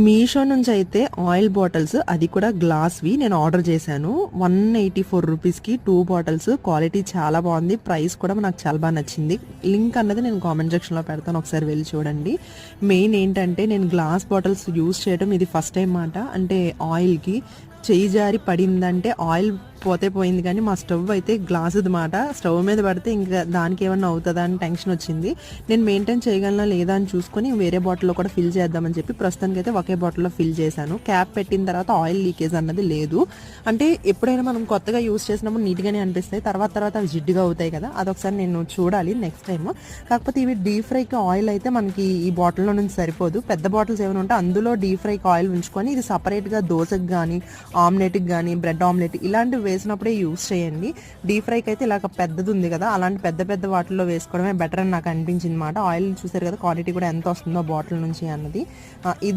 మీషో నుంచి అయితే oil bottles, అది కూడా గ్లాస్వి నేను ఆర్డర్ చేశాను. 184 రూపీస్కి 2 బాటిల్స్. క్వాలిటీ చాలా బాగుంది, ప్రైస్ కూడా నాకు చాలా బాగా నచ్చింది. లింక్ అన్నది నేను కామెంట్ సెక్షన్లో పెడతాను, ఒకసారి వెళ్ళి చూడండి. మెయిన్ ఏంటంటే నేను గ్లాస్ బాటిల్స్ యూజ్ చేయడం ఇది ఫస్ట్ టైం మాట. అంటే ఆయిల్కి చెయ్యి జారి పడిందంటే ఆయిల్ పోతే పోయింది, కానీ మా స్టవ్ అయితే గ్లాసుది మాట. స్టవ్ మీద పడితే ఇంకా దానికి ఏమన్నా అవుతుందా అని టెన్షన్ వచ్చింది. నేను మెయింటైన్ చేయగలనా లేదా అని చూసుకొని వేరే బాటిల్లో కూడా ఫిల్ చేద్దామని చెప్పి ప్రస్తుతానికి అయితే ఒకే బాటిల్లో ఫిల్ చేశాను. క్యాప్ పెట్టిన తర్వాత ఆయిల్ లీకేజ్ అన్నది లేదు. అంటే ఎప్పుడైనా మనం కొత్తగా యూస్ చేసినప్పుడు నీట్గానే అనిపిస్తాయి, తర్వాత అవి జిడ్డుగా అవుతాయి కదా, అదొకసారి నేను చూడాలి నెక్స్ట్ టైం. కాకపోతే ఇవి డీప్ ఫ్రైకి ఆయిల్ అయితే మనకి ఈ బాటిల్లో నుంచి సరిపోదు. పెద్ద బాటిల్స్ ఏమైనా ఉంటే అందులో డీప్ ఫ్రైకి ఆయిల్ ఉంచుకొని ఇది సపరేట్గా దోశకి కానీ ఆమ్లెట్కి కానీ బ్రెడ్ ఆమ్లెట్ ఇలాంటివి వేసినప్పుడే యూస్ చేయండి. డీప్ ఫ్రైకి అయితే ఇలాగ పెద్దది ఉంది కదా, అలాంటి పెద్ద వాటిల్లో వేసుకోవడమే బెటర్ అని నాకు అనిపించింది మాట. ఆయిల్ చూసారు కదా, క్వాలిటీ కూడా ఎంత వస్తుందో బాటిల్ నుంచి అన్నది. ఇది